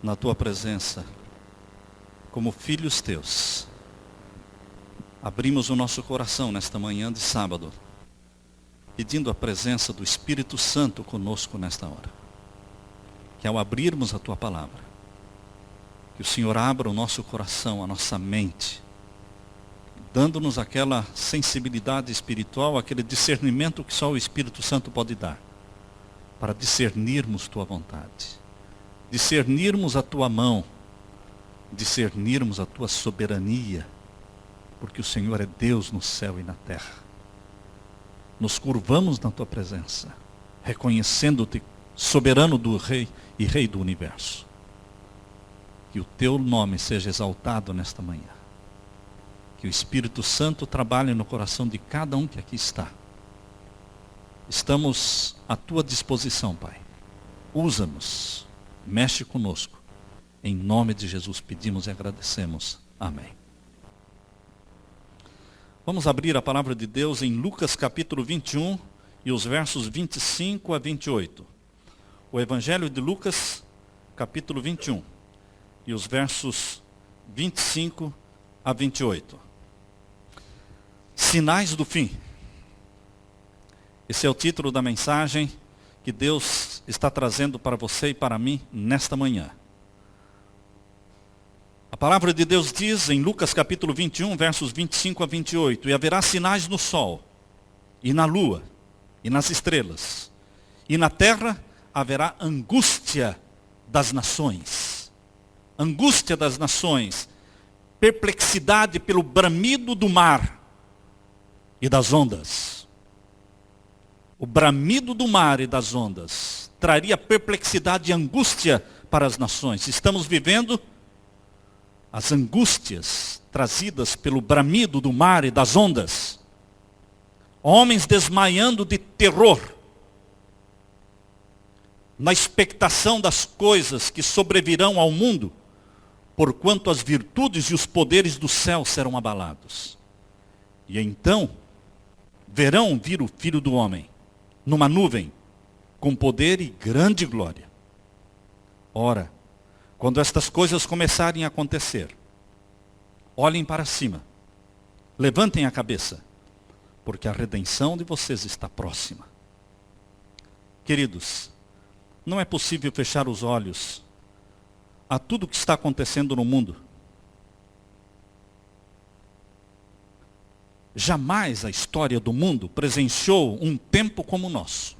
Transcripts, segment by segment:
na tua presença, como filhos teus. Abrimos o nosso coração nesta manhã de sábado, pedindo a presença do Espírito Santo conosco nesta hora. Que ao abrirmos a tua palavra, que o Senhor abra o nosso coração, a nossa mente, dando-nos aquela sensibilidade espiritual, aquele discernimento que só o Espírito Santo pode dar, para discernirmos tua vontade, discernirmos a tua mão, discernirmos a tua soberania, porque o Senhor é Deus no céu e na terra. Nos curvamos na tua presença, reconhecendo-te soberano do Rei e Rei do universo. Que o teu nome seja exaltado nesta manhã. Que o Espírito Santo trabalhe no coração de cada um que aqui está. Estamos à tua disposição, Pai. Usa-nos, mexe conosco. Em nome de Jesus pedimos e agradecemos. Amém. Vamos abrir a palavra de Deus em Lucas capítulo 21 e os versos 25 a 28. O Evangelho de Lucas capítulo 21 e os versos 25 a 28. Sinais do fim. Esse é o título da mensagem que Deus está trazendo para você e para mim nesta manhã. A palavra de Deus diz em Lucas capítulo 21, versos 25 a 28, e haverá sinais no sol, e na lua, e nas estrelas, e na terra haverá angústia das nações. Angústia das nações, perplexidade pelo bramido do mar e das ondas. O bramido do mar e das ondas traria perplexidade e angústia para as nações. Estamos vivendo as angústias trazidas pelo bramido do mar e das ondas. Homens desmaiando de terror, na expectação das coisas que sobrevirão ao mundo, porquanto as virtudes e os poderes do céu serão abalados. E então verão vir o Filho do Homem, numa nuvem, com poder e grande glória. Ora, quando estas coisas começarem a acontecer, olhem para cima, levantem a cabeça, porque a redenção de vocês está próxima. Queridos, não é possível fechar os olhos a tudo o que está acontecendo no mundo. Jamais a história do mundo presenciou um tempo como o nosso,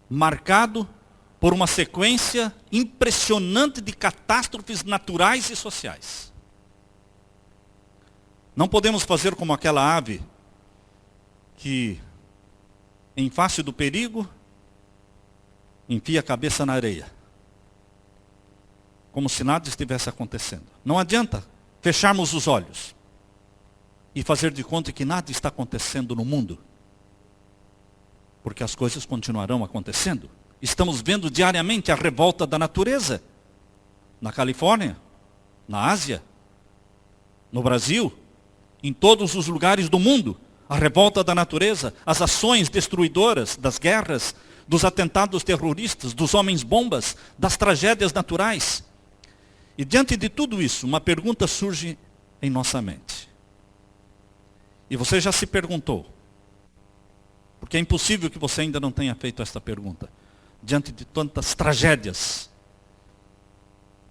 marcado por uma sequência impressionante de catástrofes naturais e sociais. Não podemos fazer como aquela ave que, em face do perigo, enfia a cabeça na areia, como se nada estivesse acontecendo. Não adianta fecharmos os olhos e fazer de conta que nada está acontecendo no mundo, porque as coisas continuarão acontecendo. Estamos vendo diariamente a revolta da natureza, na Califórnia, na Ásia, no Brasil, em todos os lugares do mundo. A revolta da natureza, as ações destruidoras das guerras, dos atentados terroristas, dos homens-bombas, das tragédias naturais. E diante de tudo isso, uma pergunta surge em nossa mente. E você já se perguntou, porque é impossível que você ainda não tenha feito esta pergunta, diante de tantas tragédias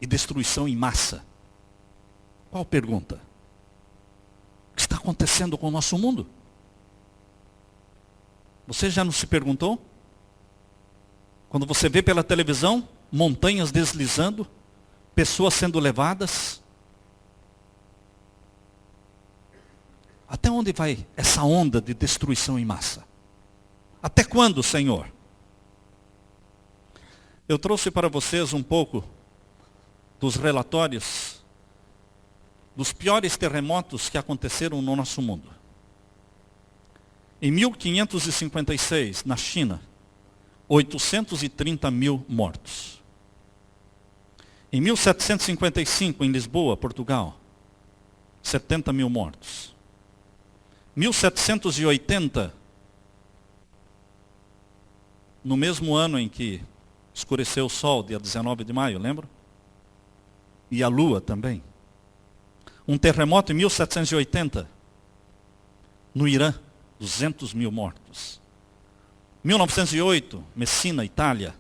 e destruição em massa. Qual pergunta? O que está acontecendo com o nosso mundo? Você já não se perguntou? Quando você vê pela televisão, montanhas deslizando, pessoas sendo levadas. Até onde vai essa onda de destruição em massa? Até quando, Senhor? Eu trouxe para vocês um pouco dos relatórios dos piores terremotos que aconteceram no nosso mundo. Em 1556, na China, 830 mil mortos. Em 1755, em Lisboa, Portugal, 70 mil mortos. 1780, no mesmo ano em que Escureceu o sol, dia 19 de maio, lembra? E a lua também. Um terremoto em 1780, no Irã, 200 mil mortos. 1908, Messina, Itália,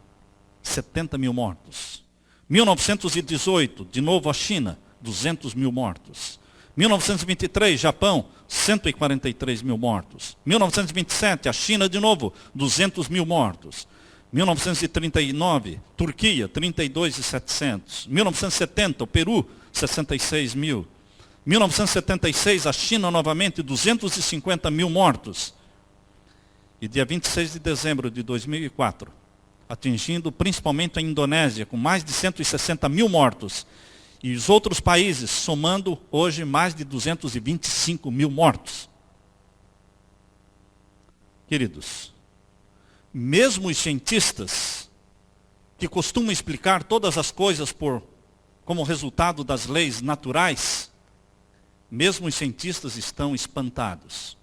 70 mil mortos. 1918, de novo a China, 200 mil mortos. 1923, Japão, 143 mil mortos. 1927, a China de novo, 200 mil mortos. 1939, Turquia, 32.700. 1970, o Peru, 66 mil. 1976, a China novamente, 250 mil mortos. E dia 26 de dezembro de 2004, atingindo principalmente a Indonésia, com mais de 160 mil mortos. E os outros países, somando hoje mais de 225 mil mortos. Queridos, mesmo os cientistas, que costumam explicar todas as coisas como resultado das leis naturais, mesmo os cientistas estão espantados.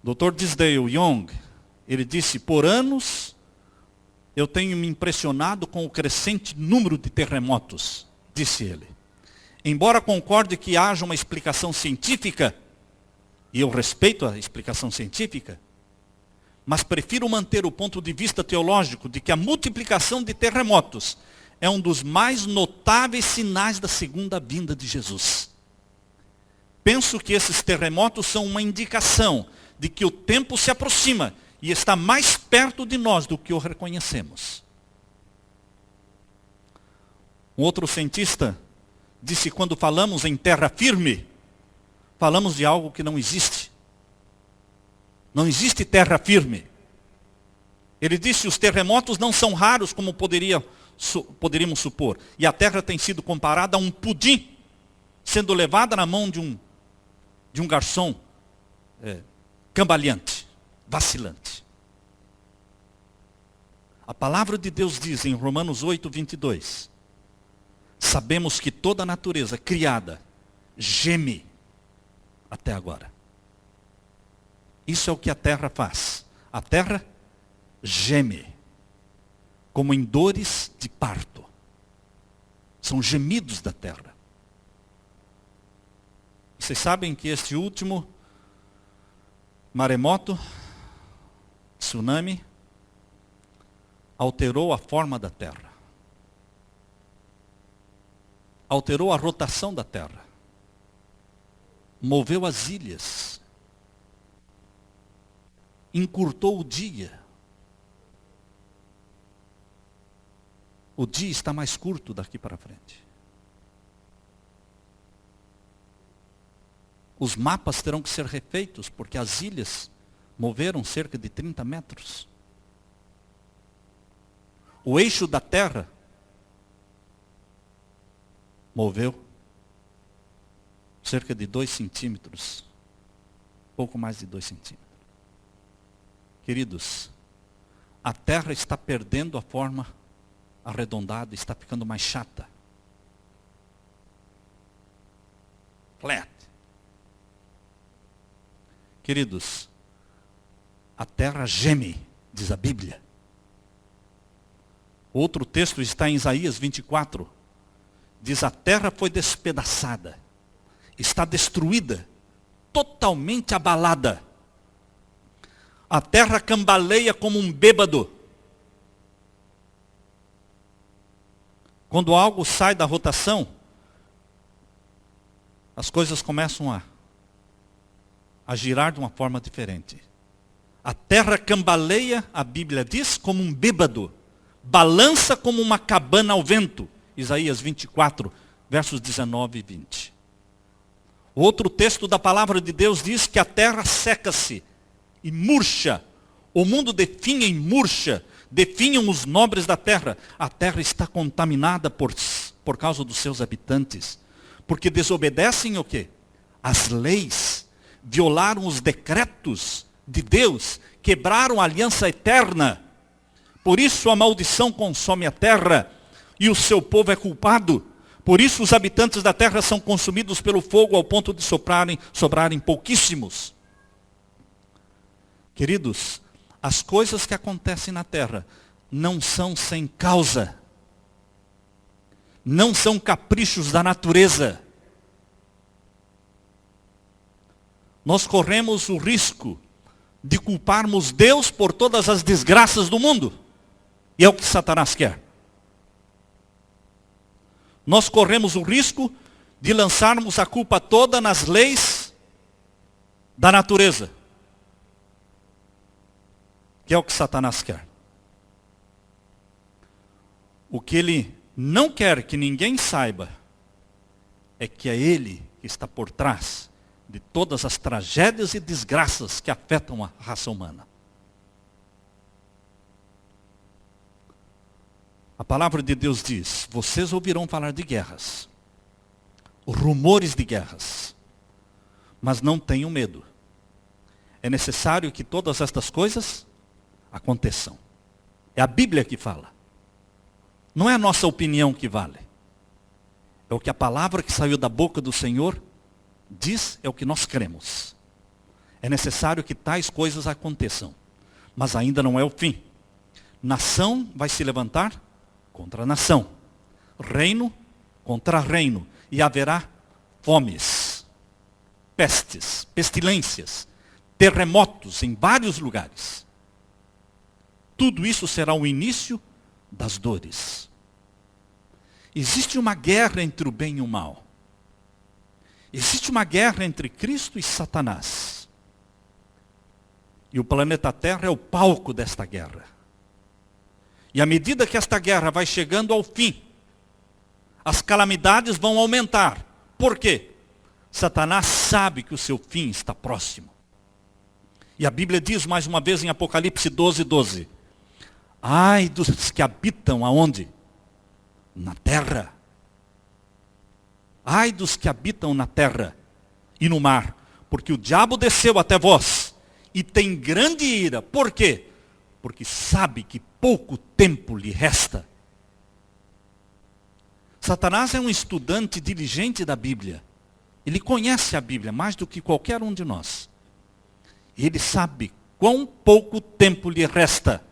Dr. Tisdale Young, ele disse, por anos eu tenho me impressionado com o crescente número de terremotos, disse ele. Embora concorde que haja uma explicação científica, e eu respeito a explicação científica, mas prefiro manter o ponto de vista teológico de que a multiplicação de terremotos é um dos mais notáveis sinais da segunda vinda de Jesus. Penso que esses terremotos são uma indicação de que o tempo se aproxima e está mais perto de nós do que o reconhecemos. Um outro cientista disse que quando falamos em terra firme, falamos de algo que não existe. Não existe terra firme. Ele disse, os terremotos não são raros como poderíamos supor. E a terra tem sido comparada a um pudim, sendo levada na mão de um garçom cambaleante, vacilante. A palavra de Deus diz em Romanos 8, 22, sabemos que toda a natureza criada geme até agora. Isso é o que a terra faz. A terra geme, como em dores de parto. São gemidos da terra. Vocês sabem que este último maremoto, tsunami, alterou a forma da terra. Alterou a rotação da terra. Moveu as ilhas. Encurtou o dia. O dia está mais curto daqui para frente. Os mapas terão que ser refeitos, porque as ilhas moveram cerca de 30 metros. O eixo da terra moveu cerca de 2 centímetros, pouco mais de 2 centímetros. Queridos, a terra está perdendo a forma arredondada, está ficando mais chata. Flat. Queridos, a terra geme, diz a Bíblia. Outro texto está em Isaías 24. Diz, a terra foi despedaçada, está destruída, totalmente abalada. A terra cambaleia como um bêbado. Quando algo sai da rotação, as coisas começam a girar de uma forma diferente. A terra cambaleia, a Bíblia diz, como um bêbado. Balança como uma cabana ao vento. Isaías 24, versos 19 e 20. Outro texto da palavra de Deus diz que a terra seca-se e murcha. O mundo definha e murcha. Definham os nobres da terra. A terra está contaminada por causa dos seus habitantes. Porque desobedecem o quê? As leis. Violaram os decretos de Deus. Quebraram a aliança eterna. Por isso a maldição consome a terra. E o seu povo é culpado. Por isso os habitantes da terra são consumidos pelo fogo ao ponto de sobrarem pouquíssimos. Queridos, as coisas que acontecem na terra não são sem causa. Não são caprichos da natureza. Nós corremos o risco de culparmos Deus por todas as desgraças do mundo. E é o que Satanás quer. Nós corremos o risco de lançarmos a culpa toda nas leis da natureza. Que é o que Satanás quer. O que ele não quer que ninguém saiba é que é ele que está por trás de todas as tragédias e desgraças que afetam a raça humana. A palavra de Deus diz: vocês ouvirão falar de guerras, rumores de guerras, mas não tenham medo. É necessário que todas estas coisas aconteçam. É a Bíblia que fala. Não é a nossa opinião que vale. É o que a palavra que saiu da boca do Senhor diz, é o que nós cremos. É necessário que tais coisas aconteçam. Mas ainda não é o fim. Nação vai se levantar contra nação. Reino contra reino. E haverá fomes, pestes, pestilências, terremotos em vários lugares. Tudo isso será o início das dores. Existe uma guerra entre o bem e o mal. Existe uma guerra entre Cristo e Satanás. E o planeta Terra é o palco desta guerra. E à medida que esta guerra vai chegando ao fim, as calamidades vão aumentar. Por quê? Satanás sabe que o seu fim está próximo. E a Bíblia diz mais uma vez em Apocalipse 12:12. Ai dos que habitam aonde? Na terra. Ai dos que habitam na terra e no mar, porque o diabo desceu até vós e tem grande ira. Por quê? Porque sabe que pouco tempo lhe resta. Satanás é um estudante diligente da Bíblia. Ele conhece a Bíblia mais do que qualquer um de nós. Ele sabe quão pouco tempo lhe resta.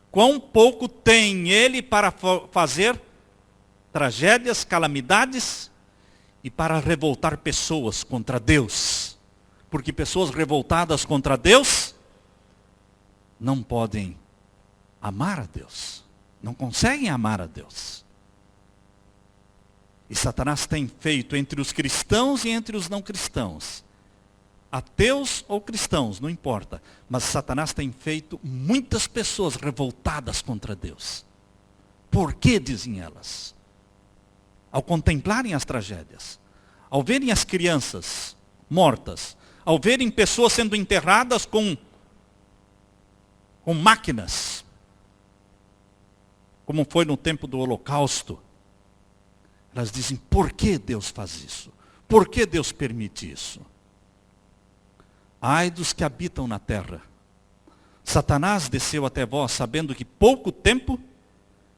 Quão pouco tem ele para fazer tragédias, calamidades e para revoltar pessoas contra Deus. Porque pessoas revoltadas contra Deus não podem amar a Deus. Não conseguem amar a Deus. E Satanás tem feito entre os cristãos e entre os não cristãos, ateus ou cristãos, não importa. Mas Satanás tem feito muitas pessoas revoltadas contra Deus. Por que, dizem elas? Ao contemplarem as tragédias, ao verem as crianças mortas, ao verem pessoas sendo enterradas com máquinas, como foi no tempo do Holocausto, elas dizem: por que Deus faz isso? Por que Deus permite isso? Ai dos que habitam na terra. Satanás desceu até vós sabendo que pouco tempo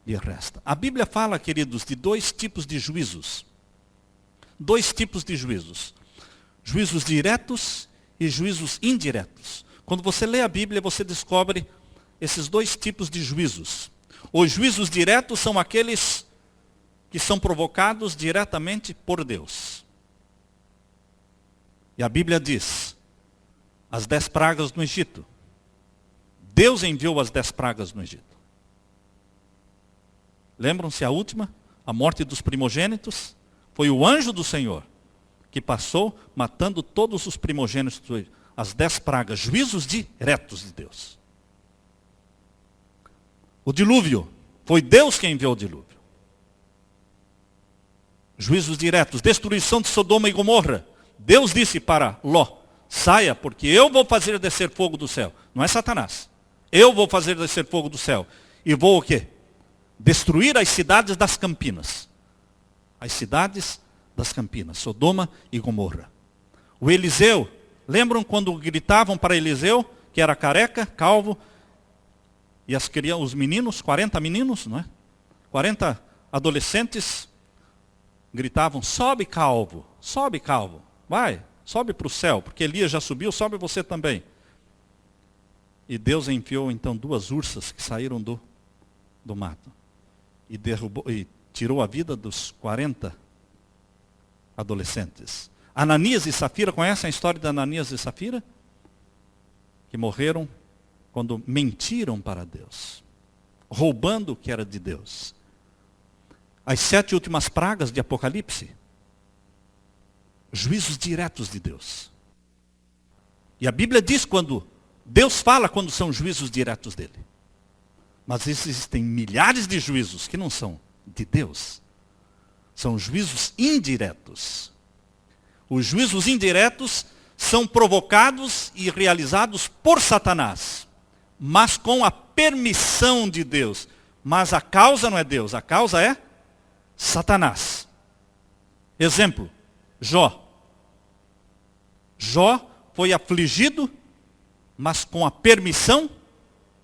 lhe resta. A Bíblia fala, queridos, de dois tipos de juízos. Dois tipos de juízos. Juízos diretos e juízos indiretos. Quando você lê a Bíblia, você descobre esses dois tipos de juízos. Os juízos diretos são aqueles que são provocados diretamente por Deus. E a Bíblia diz: as 10 pragas no Egito. Deus enviou as 10 pragas no Egito. Lembram-se a última? A morte dos primogênitos. Foi o anjo do Senhor que passou matando todos os primogênitos do Egito. As 10 pragas, juízos diretos de Deus. O dilúvio, foi Deus quem enviou o dilúvio. Juízos diretos, destruição de Sodoma e Gomorra. Deus disse para Ló: saia, porque eu vou fazer descer fogo do céu. Não é Satanás. Eu vou fazer descer fogo do céu. E vou o quê? Destruir as cidades das campinas. As cidades das campinas, Sodoma e Gomorra. O Eliseu, lembram quando gritavam para Eliseu, que era careca, calvo, e os meninos, 40 meninos, não é? 40 adolescentes, gritavam: sobe calvo, vai, sobe para o céu, porque Elias já subiu, sobe você também. E Deus enviou então 2 ursas que saíram do do mato. E tirou a vida dos 40 adolescentes. Ananias e Safira, conhecem a história de Ananias e Safira? Que morreram quando mentiram para Deus, roubando o que era de Deus. As 7 últimas pragas de Apocalipse, juízos diretos de Deus. E a Bíblia diz quando Deus fala quando são juízos diretos dele. Mas existem milhares de juízos que não são de Deus. São juízos indiretos. Os juízos indiretos são provocados e realizados por Satanás, mas com a permissão de Deus. Mas a causa não é Deus, a causa é Satanás. Exemplo, Jó. Jó foi afligido, mas com a permissão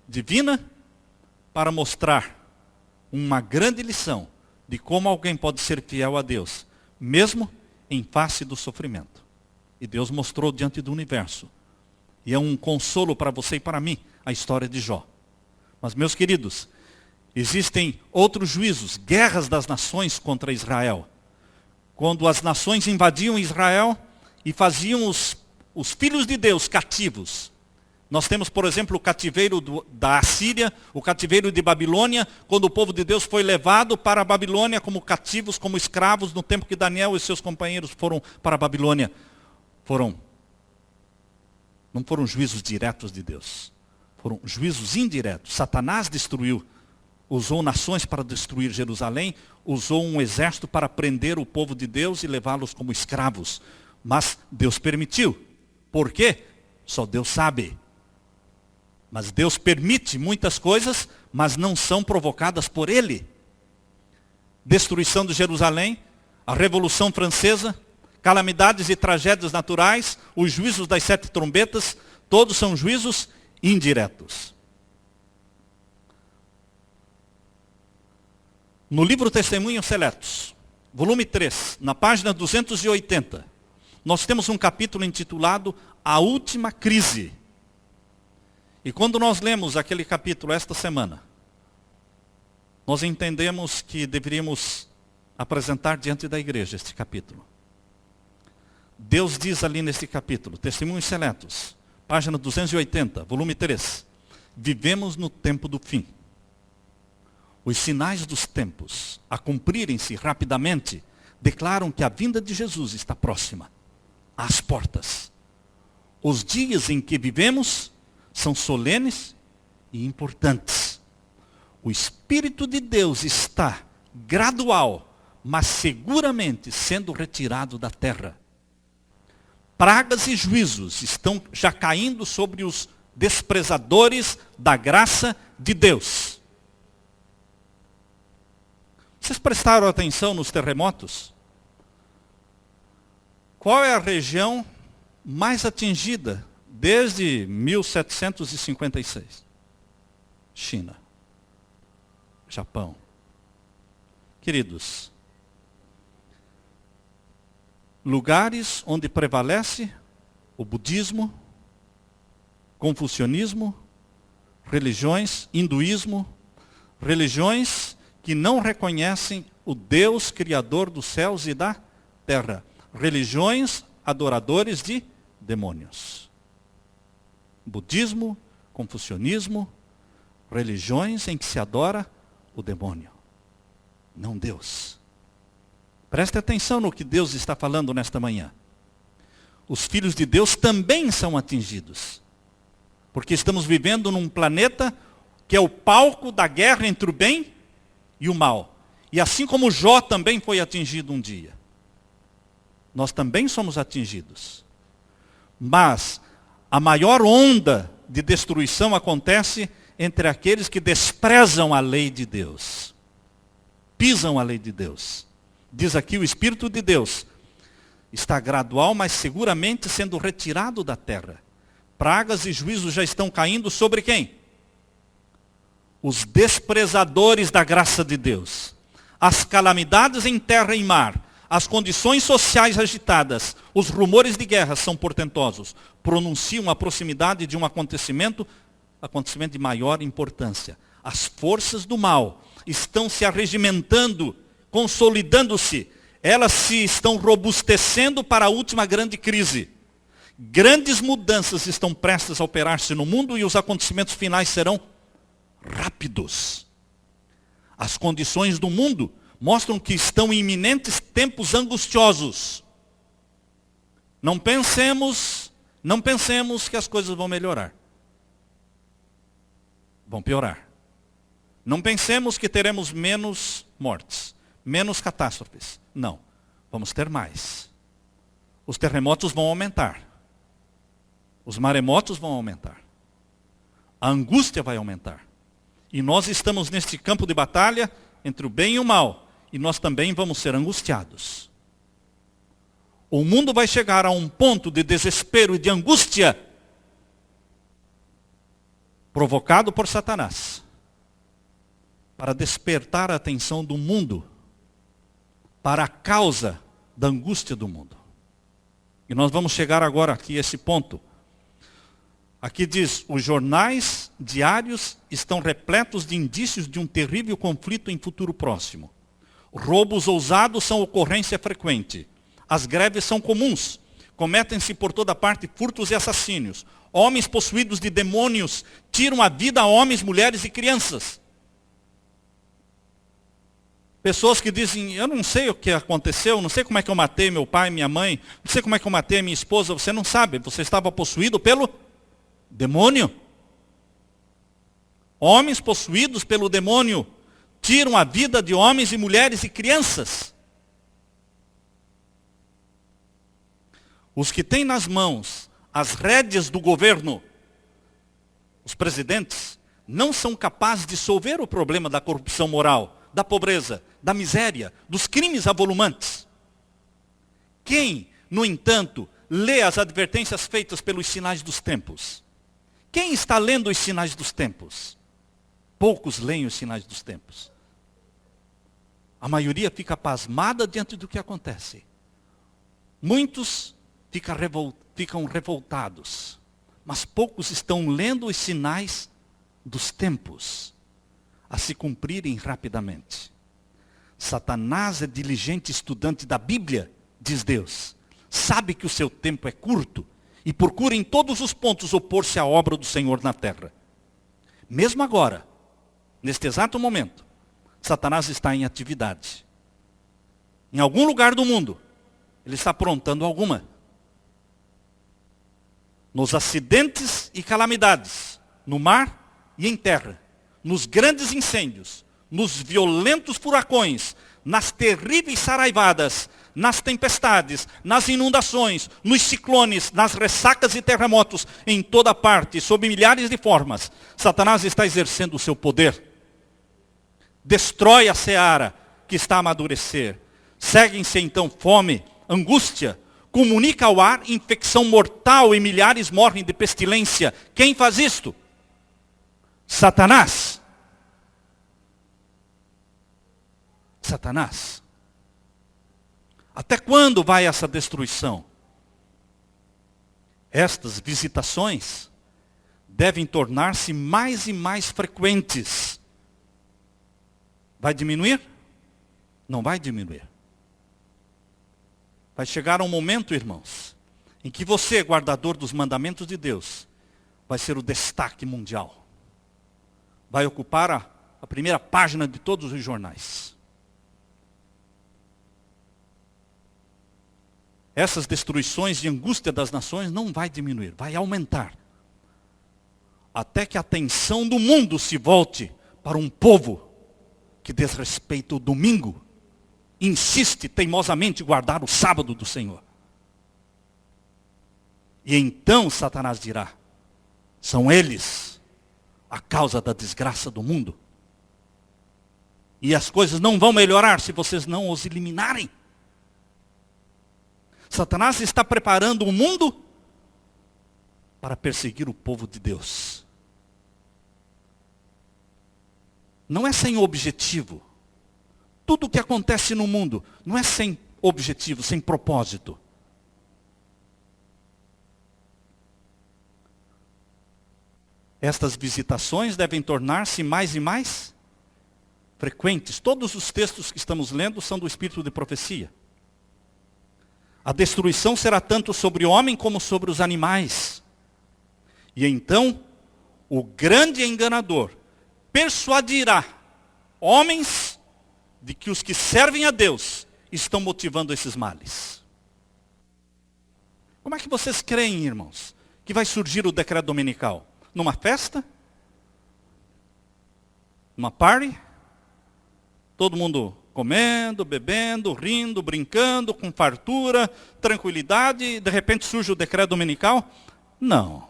divina, para mostrar uma grande lição de como alguém pode ser fiel a Deus, mesmo em face do sofrimento. E Deus mostrou diante do universo. E é um consolo para você e para mim, a história de Jó. Mas, meus queridos, existem outros juízos, guerras das nações contra Israel. Quando as nações invadiam Israel e faziam os filhos de Deus cativos. Nós temos, por exemplo, o cativeiro da Assíria, o cativeiro de Babilônia, quando o povo de Deus foi levado para a Babilônia como cativos, como escravos, no tempo que Daniel e seus companheiros foram para a Babilônia. Não foram juízos diretos de Deus, foram juízos indiretos. Satanás usou nações para destruir Jerusalém, usou um exército para prender o povo de Deus e levá-los como escravos. Mas Deus permitiu. Por quê? Só Deus sabe. Mas Deus permite muitas coisas, mas não são provocadas por Ele. Destruição de Jerusalém, a Revolução Francesa, calamidades e tragédias naturais, os juízos das 7 trombetas, todos são juízos indiretos. No livro Testemunhos Seletos, volume 3, na página 280, nós temos um capítulo intitulado A Última Crise. E quando nós lemos aquele capítulo esta semana, nós entendemos que deveríamos apresentar diante da igreja este capítulo. Deus diz ali neste capítulo, Testemunhos Seletos, página 280, volume 3, vivemos no tempo do fim. Os sinais dos tempos, a cumprirem-se rapidamente, declaram que a vinda de Jesus está próxima, às portas. Os dias em que vivemos são solenes e importantes. O Espírito de Deus está gradual, mas seguramente sendo retirado da terra. Pragas e juízos estão já caindo sobre os desprezadores da graça de Deus. Vocês prestaram atenção nos terremotos? Qual é a região mais atingida desde 1756? China. Japão. Queridos, lugares onde prevalece o budismo, confucionismo, religiões, hinduísmo, religiões que não reconhecem o Deus criador dos céus e da terra. Religiões adoradores de demônios. Budismo, confucionismo, religiões em que se adora o demônio, não Deus. Preste atenção no que Deus está falando nesta manhã. Os filhos de Deus também são atingidos. Porque estamos vivendo num planeta que é o palco da guerra entre o bem e o mal. E assim como Jó também foi atingido um dia, nós também somos atingidos. Mas a maior onda de destruição acontece entre aqueles que desprezam a lei de Deus. Pisam a lei de Deus. Diz aqui o Espírito de Deus está gradual, mas seguramente sendo retirado da terra. Pragas e juízos já estão caindo sobre quem? Os desprezadores da graça de Deus. As calamidades em terra e mar, as condições sociais agitadas, os rumores de guerra são portentosos. Pronunciam a proximidade de um acontecimento de maior importância. As forças do mal estão se arregimentando, consolidando-se. Elas se estão robustecendo para a última grande crise. Grandes mudanças estão prestes a operar-se no mundo e os acontecimentos finais serão rápidos. As condições do mundo mostram que estão iminentes tempos angustiosos. Não pensemos que as coisas vão melhorar. Vão piorar. Não pensemos que teremos menos mortes, menos catástrofes. Não, vamos ter mais. Os terremotos vão aumentar. Os maremotos vão aumentar. A angústia vai aumentar. E nós estamos neste campo de batalha entre o bem e o mal. E nós também vamos ser angustiados. O mundo vai chegar a um ponto de desespero e de angústia provocado por Satanás para despertar a atenção do mundo para a causa da angústia do mundo. E nós vamos chegar agora aqui a esse ponto. Aqui diz, os jornais diários estão repletos de indícios de um terrível conflito em futuro próximo. Roubos ousados são ocorrência frequente. As greves são comuns. Cometem-se por toda parte furtos e assassínios. Homens possuídos de demônios tiram a vida a homens, mulheres e crianças. Pessoas que dizem, eu não sei o que aconteceu, não sei como é que eu matei meu pai, minha mãe, não sei como é que eu matei minha esposa. Você não sabe, você estava possuído pelo demônio. Homens possuídos pelo demônio tiram a vida de homens e mulheres e crianças. Os que têm nas mãos as rédeas do governo, os presidentes, não são capazes de solver o problema da corrupção moral, da pobreza, da miséria, dos crimes avolumantes. Quem, no entanto, lê as advertências feitas pelos sinais dos tempos? Quem está lendo os sinais dos tempos? Poucos leem os sinais dos tempos. A maioria fica pasmada diante do que acontece. Muitos ficam revoltados, mas poucos estão lendo os sinais dos tempos a se cumprirem rapidamente. Satanás é diligente estudante da Bíblia, diz Deus. Sabe que o seu tempo é curto e procura em todos os pontos opor-se à obra do Senhor na terra. Mesmo agora, neste exato momento, Satanás está em atividade. Em algum lugar do mundo, ele está aprontando alguma. Nos acidentes e calamidades, no mar e em terra, nos grandes incêndios, nos violentos furacões, nas terríveis saraivadas, nas tempestades, nas inundações, nos ciclones, nas ressacas e terremotos, em toda parte, sob milhares de formas, Satanás está exercendo o seu poder. Destrói a seara que está a amadurecer. Seguem-se então fome, angústia, comunica ao ar infecção mortal e milhares morrem de pestilência. Quem faz isto? Satanás. Satanás. Até quando vai essa destruição? Estas visitações devem tornar-se mais e mais frequentes. Vai diminuir? Não vai diminuir. Vai chegar um momento, irmãos, em que você, guardador dos mandamentos de Deus, vai ser o destaque mundial. Vai ocupar a primeira página de todos os jornais. Essas destruições e angústia das nações não vai diminuir, vai aumentar. Até que a atenção do mundo se volte para um povo que desrespeita o domingo, insiste teimosamente em guardar o sábado do Senhor. E então Satanás dirá, são eles a causa da desgraça do mundo. E as coisas não vão melhorar se vocês não os eliminarem. Satanás está preparando o mundo para perseguir o povo de Deus. Não é sem objetivo. Tudo o que acontece no mundo não é sem objetivo, sem propósito. Estas visitações devem tornar-se mais e mais frequentes. Todos os textos que estamos lendo são do espírito de profecia. A destruição será tanto sobre o homem como sobre os animais. E então, o grande enganador persuadirá homens de que os que servem a Deus estão motivando esses males. Como é que vocês creem, irmãos, que vai surgir o decreto dominical? Numa festa? Numa party? Todo mundo comendo, bebendo, rindo, brincando, com fartura, tranquilidade, e de repente surge o decreto dominical? Não.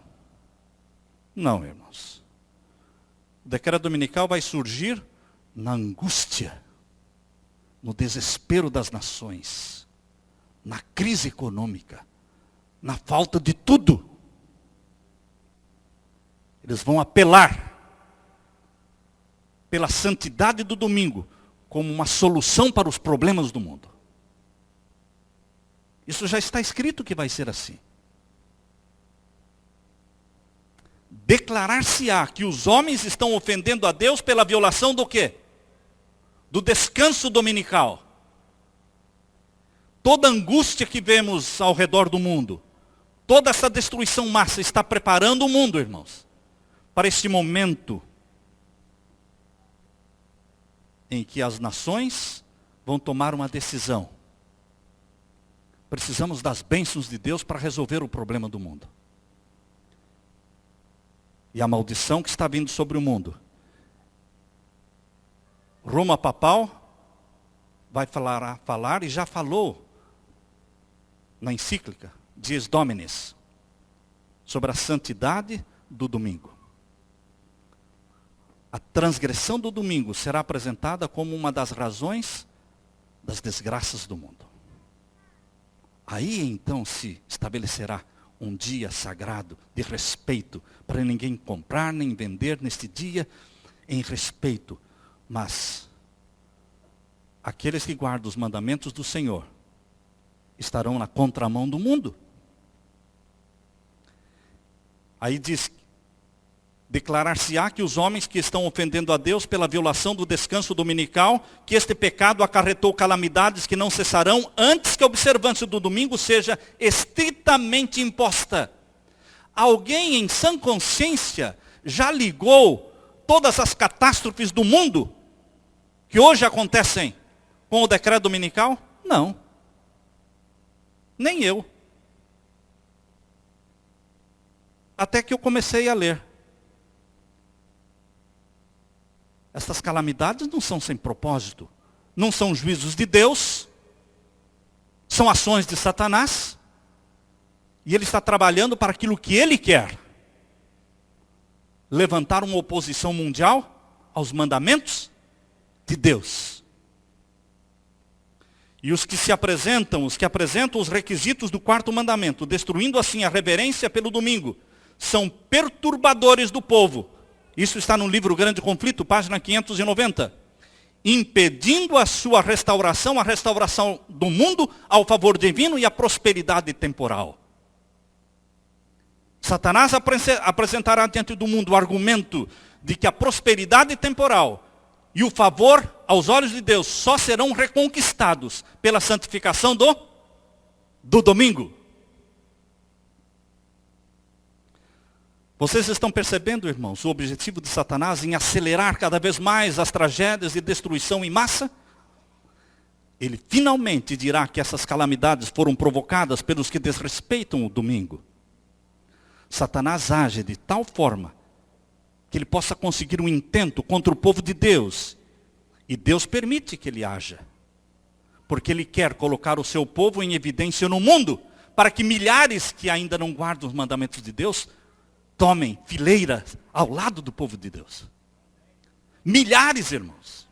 Não, irmãos. O decreto dominical vai surgir na angústia, no desespero das nações, na crise econômica, na falta de tudo. Eles vão apelar pela santidade do domingo como uma solução para os problemas do mundo. Isso já está escrito que vai ser assim. Declarar-se-á que os homens estão ofendendo a Deus pela violação do quê? Do descanso dominical. Toda angústia que vemos ao redor do mundo, toda essa destruição massa está preparando o mundo, irmãos, para este momento em que as nações vão tomar uma decisão. Precisamos das bênçãos de Deus para resolver o problema do mundo. E a maldição que está vindo sobre o mundo. Roma papal vai falar e já falou na encíclica Dies Dominis sobre a santidade do domingo. A transgressão do domingo será apresentada como uma das razões das desgraças do mundo. Aí então se estabelecerá um dia sagrado de respeito, para ninguém comprar nem vender neste dia, em respeito. Mas aqueles que guardam os mandamentos do Senhor estarão na contramão do mundo. Aí diz: declarar-se-á que os homens que estão ofendendo a Deus pela violação do descanso dominical, que este pecado acarretou calamidades que não cessarão antes que a observância do domingo seja estritamente imposta. Alguém em sã consciência já ligou todas as catástrofes do mundo que hoje acontecem com o decreto dominical? Não. Nem eu. Até que eu comecei a ler. Estas calamidades não são sem propósito. Não são juízos de Deus. São ações de Satanás. E ele está trabalhando para aquilo que ele quer. Levantar uma oposição mundial aos mandamentos de Deus. E os que apresentam os requisitos do quarto mandamento, destruindo assim a reverência pelo domingo, são perturbadores do povo. Isso está no livro Grande Conflito, página 590. Impedindo a sua restauração, a restauração do mundo ao favor divino e a prosperidade temporal. Satanás apresentará diante do mundo o argumento de que a prosperidade temporal e o favor aos olhos de Deus só serão reconquistados pela santificação do domingo. Vocês estão percebendo, irmãos, o objetivo de Satanás em acelerar cada vez mais as tragédias de destruição em massa? Ele finalmente dirá que essas calamidades foram provocadas pelos que desrespeitam o domingo. Satanás age de tal forma que ele possa conseguir um intento contra o povo de Deus. E Deus permite que ele haja. Porque ele quer colocar o seu povo em evidência no mundo, para que milhares que ainda não guardam os mandamentos de Deus tomem fileira ao lado do povo de Deus. Milhares, irmãos.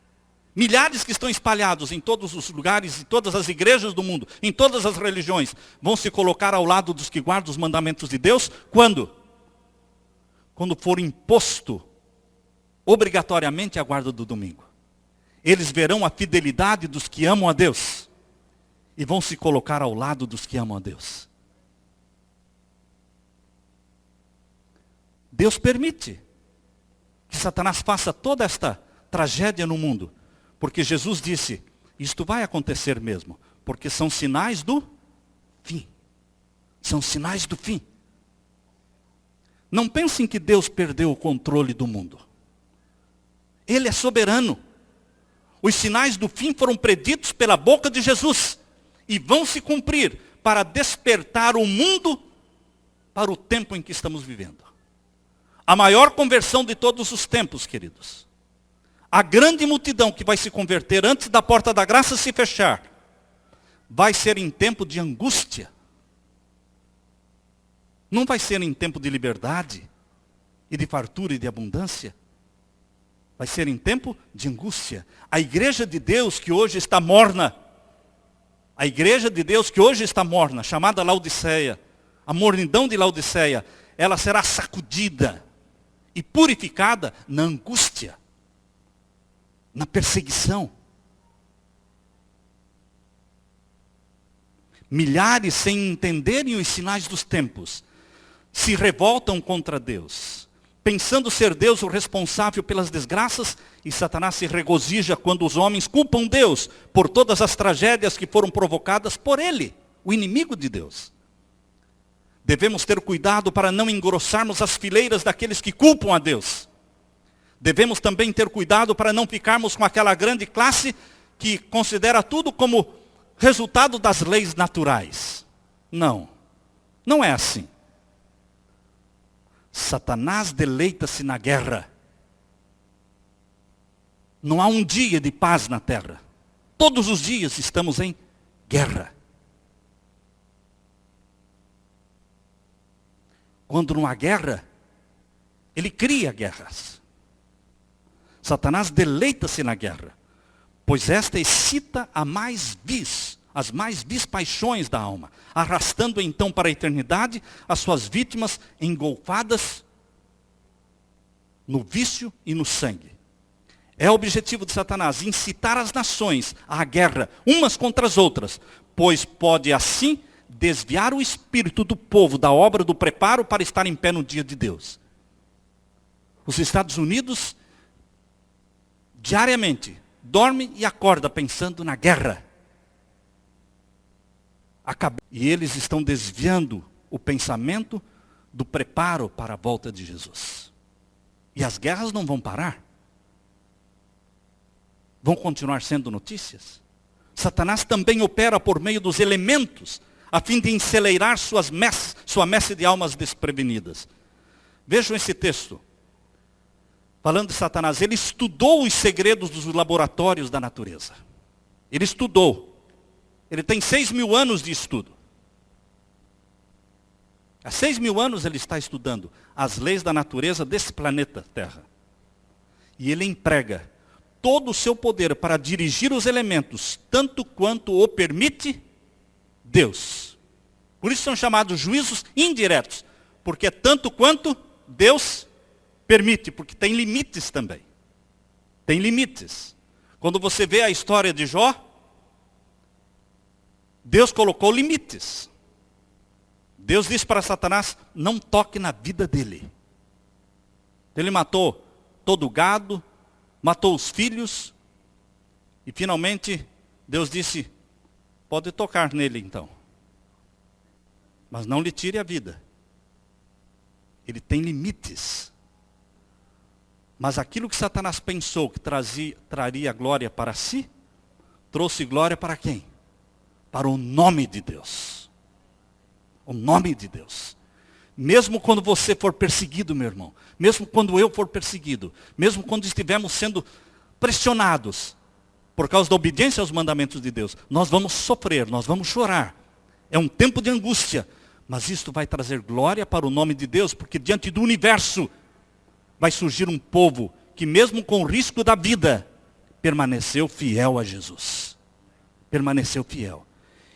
Milhares que estão espalhados em todos os lugares, em todas as igrejas do mundo, em todas as religiões, vão se colocar ao lado dos que guardam os mandamentos de Deus. Quando? Quando for imposto obrigatoriamente a guarda do domingo. Eles verão a fidelidade dos que amam a Deus e vão se colocar ao lado dos que amam a Deus. Deus permite que Satanás faça toda esta tragédia no mundo, porque Jesus disse, isto vai acontecer mesmo, porque são sinais do fim. São sinais do fim. Não pensem que Deus perdeu o controle do mundo. Ele é soberano. Os sinais do fim foram preditos pela boca de Jesus e vão se cumprir para despertar o mundo para o tempo em que estamos vivendo. A maior conversão de todos os tempos, queridos. A grande multidão que vai se converter antes da porta da graça se fechar, vai ser em tempo de angústia. Não vai ser em tempo de liberdade e de fartura e de abundância. Vai ser em tempo de angústia. A igreja de Deus que hoje está morna, a igreja de Deus que hoje está morna, chamada Laodiceia, a mornidão de Laodiceia, ela será sacudida e purificada na angústia, na perseguição. Milhares, sem entenderem os sinais dos tempos, se revoltam contra Deus, pensando ser Deus o responsável pelas desgraças, e Satanás se regozija quando os homens culpam Deus por todas as tragédias que foram provocadas por ele, o inimigo de Deus. Devemos ter cuidado para não engrossarmos as fileiras daqueles que culpam a Deus. Devemos também ter cuidado para não ficarmos com aquela grande classe que considera tudo como resultado das leis naturais. Não, não é assim. Satanás deleita-se na guerra. Não há um dia de paz na terra. Todos os dias estamos em guerra. Quando não há guerra, ele cria guerras. Satanás deleita-se na guerra, pois esta excita as mais vis paixões da alma, arrastando então para a eternidade as suas vítimas engolfadas no vício e no sangue. É o objetivo de Satanás, incitar as nações à guerra, umas contra as outras, pois pode assim desviar o espírito do povo da obra do preparo para estar em pé no dia de Deus. Os Estados Unidos, diariamente, dorme e acorda pensando na guerra. E eles estão desviando o pensamento do preparo para a volta de Jesus. E as guerras não vão parar. Vão continuar sendo notícias. Satanás também opera por meio dos elementos, a fim de encelerar sua messe de almas desprevenidas. Vejam esse texto. Falando de Satanás, ele estudou os segredos dos laboratórios da natureza. Ele estudou. Ele tem 6.000 anos de estudo. Há 6.000 anos ele está estudando as leis da natureza desse planeta Terra. E ele emprega todo o seu poder para dirigir os elementos, tanto quanto o permite Deus. Por isso são chamados juízos indiretos, porque tanto quanto Deus permite, porque tem limites também. Tem limites. Quando você vê a história de Jó, Deus colocou limites. Deus disse para Satanás, não toque na vida dele. Ele matou todo o gado, matou os filhos, e finalmente Deus disse, pode tocar nele então. Mas não lhe tire a vida. Ele tem limites. Mas aquilo que Satanás pensou que traria glória para si, trouxe glória para quem? Para o nome de Deus. O nome de Deus. Mesmo quando você for perseguido, meu irmão, mesmo quando eu for perseguido, mesmo quando estivermos sendo pressionados por causa da obediência aos mandamentos de Deus, nós vamos sofrer, nós vamos chorar. É um tempo de angústia, mas isto vai trazer glória para o nome de Deus, porque diante do universo vai surgir um povo que mesmo com o risco da vida, permaneceu fiel a Jesus. Permaneceu fiel.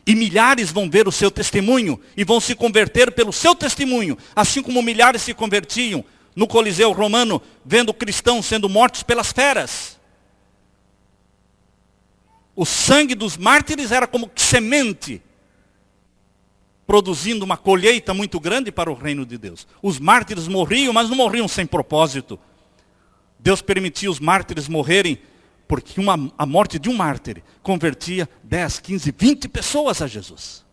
E milhares vão ver o seu testemunho e vão se converter pelo seu testemunho, assim como milhares se convertiam no Coliseu Romano, vendo cristãos sendo mortos pelas feras. O sangue dos mártires era como semente produzindo uma colheita muito grande para o reino de Deus. Os mártires morriam, mas não morriam sem propósito. Deus permitia os mártires morrerem, porque a morte de um mártir convertia 10, 15, 20 pessoas a Jesus.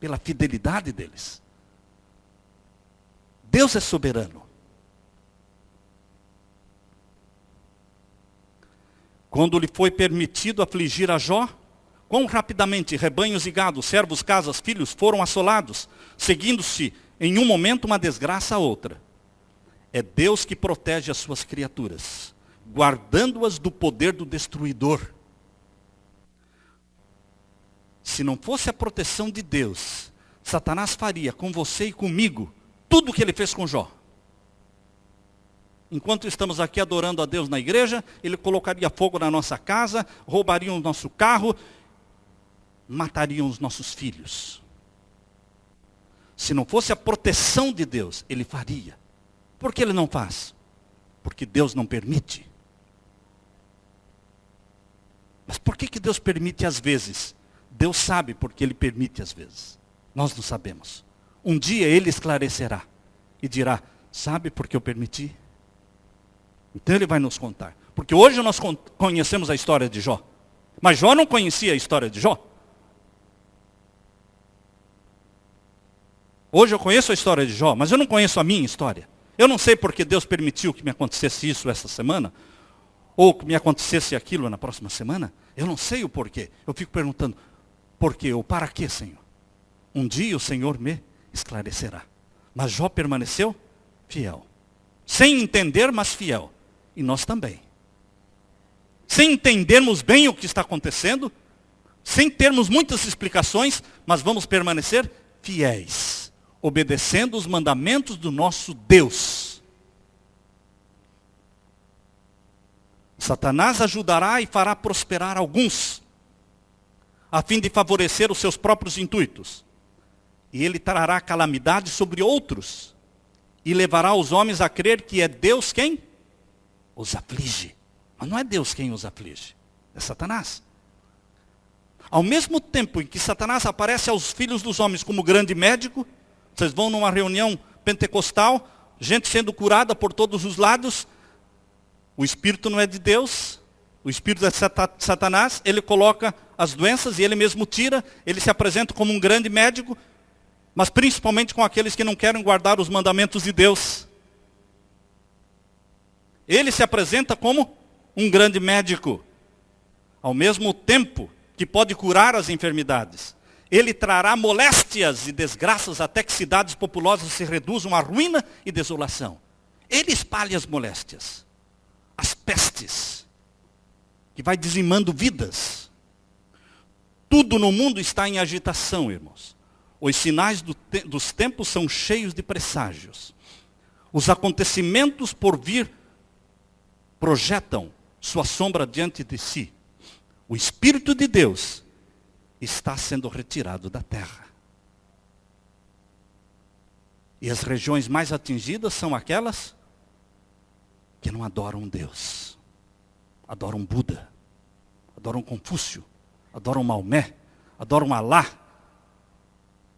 Pela fidelidade deles. Deus é soberano. Quando lhe foi permitido afligir a Jó, quão rapidamente rebanhos e gado, servos, casas, filhos foram assolados, seguindo-se em um momento uma desgraça a outra. É Deus que protege as suas criaturas, guardando-as do poder do destruidor. Se não fosse a proteção de Deus, Satanás faria com você e comigo tudo o que ele fez com Jó. Enquanto estamos aqui adorando a Deus na igreja, ele colocaria fogo na nossa casa, roubaria o nosso carro, matariam os nossos filhos. Se não fosse a proteção de Deus, ele faria. Por que ele não faz? Porque Deus não permite. Mas por que Deus permite às vezes? Deus sabe porque ele permite às vezes. Nós não sabemos. Um dia ele esclarecerá e dirá, sabe por que eu permiti? Então ele vai nos contar. Porque hoje nós conhecemos a história de Jó. Mas Jó não conhecia a história de Jó. Hoje eu conheço a história de Jó, mas eu não conheço a minha história. Eu não sei porque Deus permitiu que me acontecesse isso essa semana, ou que me acontecesse aquilo na próxima semana. Eu não sei o porquê. Eu fico perguntando, por quê ou para quê, Senhor? Um dia o Senhor me esclarecerá. Mas Jó permaneceu fiel. Sem entender, mas fiel. E nós também. Sem entendermos bem o que está acontecendo, sem termos muitas explicações, mas vamos permanecer fiéis, obedecendo os mandamentos do nosso Deus. Satanás ajudará e fará prosperar alguns, a fim de favorecer os seus próprios intuitos. E ele trará calamidade sobre outros, e levará os homens a crer que é Deus quem os aflige. Mas não é Deus quem os aflige, é Satanás. Ao mesmo tempo em que Satanás aparece aos filhos dos homens como grande médico, vocês vão numa reunião pentecostal, gente sendo curada por todos os lados, o espírito não é de Deus, o espírito é de Satanás, ele coloca as doenças e ele mesmo tira, ele se apresenta como um grande médico, mas principalmente com aqueles que não querem guardar os mandamentos de Deus. Ele se apresenta como um grande médico, ao mesmo tempo que pode curar as enfermidades. Ele trará moléstias e desgraças até que cidades populosas se reduzam à ruína e desolação. Ele espalha as moléstias, as pestes, que vai dizimando vidas. Tudo no mundo está em agitação, irmãos. Os sinais dos tempos são cheios de presságios. Os acontecimentos por vir projetam sua sombra diante de si. O Espírito de Deus está sendo retirado da terra. E as regiões mais atingidas são aquelas que não adoram Deus. Adoram Buda, adoram Confúcio, adoram Maomé, adoram Alá.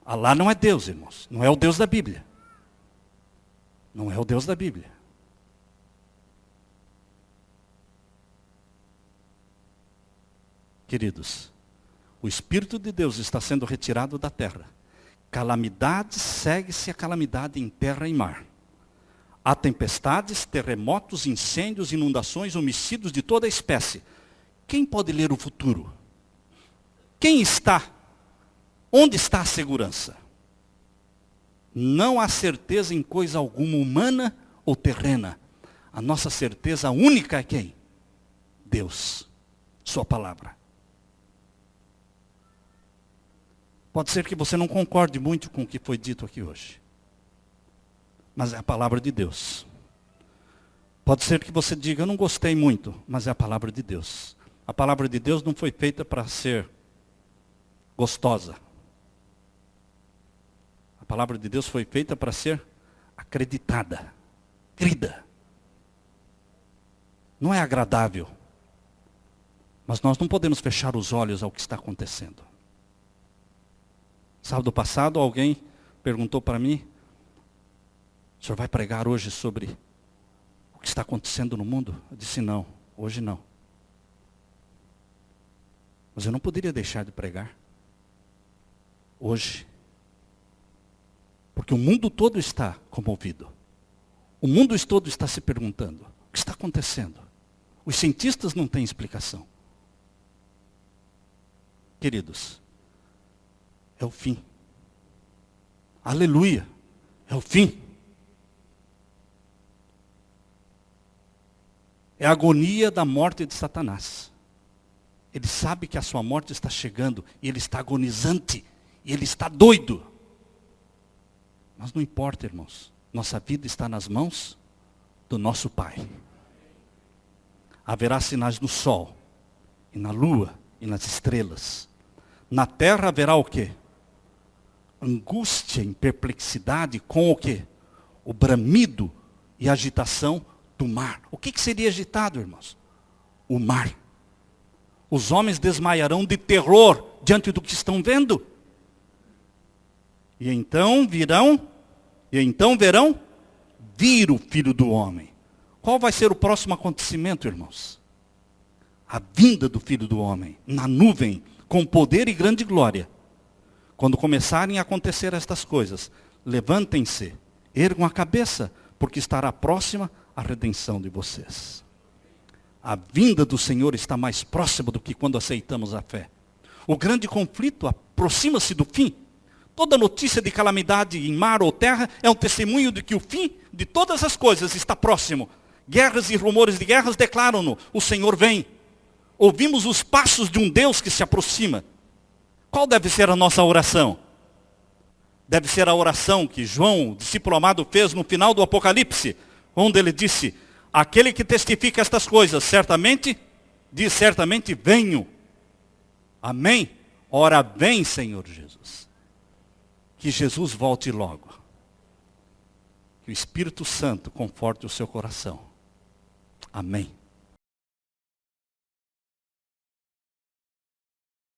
Alá não é Deus, irmãos. Não é o Deus da Bíblia. Não é o Deus da Bíblia. Queridos, o Espírito de Deus está sendo retirado da terra. Calamidade segue-se a calamidade em terra e mar. Há tempestades, terremotos, incêndios, inundações, homicídios de toda espécie. Quem pode ler o futuro? Quem está? Onde está a segurança? Não há certeza em coisa alguma humana ou terrena. A nossa certeza única é quem? Deus, sua palavra. Pode ser que você não concorde muito com o que foi dito aqui hoje. Mas é a palavra de Deus. Pode ser que você diga, eu não gostei muito, mas é a palavra de Deus. A palavra de Deus não foi feita para ser gostosa. A palavra de Deus foi feita para ser acreditada, crida. Não é agradável. Mas nós não podemos fechar os olhos ao que está acontecendo. Sábado passado alguém perguntou para mim, o senhor vai pregar hoje sobre o que está acontecendo no mundo? Eu disse, não, hoje não. Mas eu não poderia deixar de pregar hoje. Porque o mundo todo está comovido. O mundo todo está se perguntando, o que está acontecendo? Os cientistas não têm explicação. Queridos, é o fim. Aleluia, é o fim. É a agonia da morte de Satanás. Ele sabe que a sua morte está chegando, e ele está agonizante, e ele está doido. Mas não importa, irmãos. Nossa vida está nas mãos do nosso Pai. Haverá sinais no sol, e na lua, e nas estrelas. Na terra haverá o quê? Angústia e perplexidade com o quê? O bramido e agitação do mar. O que seria agitado, irmãos? O mar. Os homens desmaiarão de terror diante do que estão vendo. E então verão vir o Filho do Homem. Qual vai ser o próximo acontecimento, irmãos? A vinda do Filho do Homem, na nuvem, com poder e grande glória. Quando começarem a acontecer estas coisas, levantem-se, ergam a cabeça, porque estará próxima a redenção de vocês. A vinda do Senhor está mais próxima do que quando aceitamos a fé. O grande conflito aproxima-se do fim. Toda notícia de calamidade em mar ou terra é um testemunho de que o fim de todas as coisas está próximo. Guerras e rumores de guerras declaram-no, o Senhor vem. Ouvimos os passos de um Deus que se aproxima. Qual deve ser a nossa oração? Deve ser a oração que João, o discípulo amado, fez no final do Apocalipse, onde ele disse, aquele que testifica estas coisas, certamente venho. Amém? Ora vem, Senhor Jesus. Que Jesus volte logo. Que o Espírito Santo conforte o seu coração. Amém.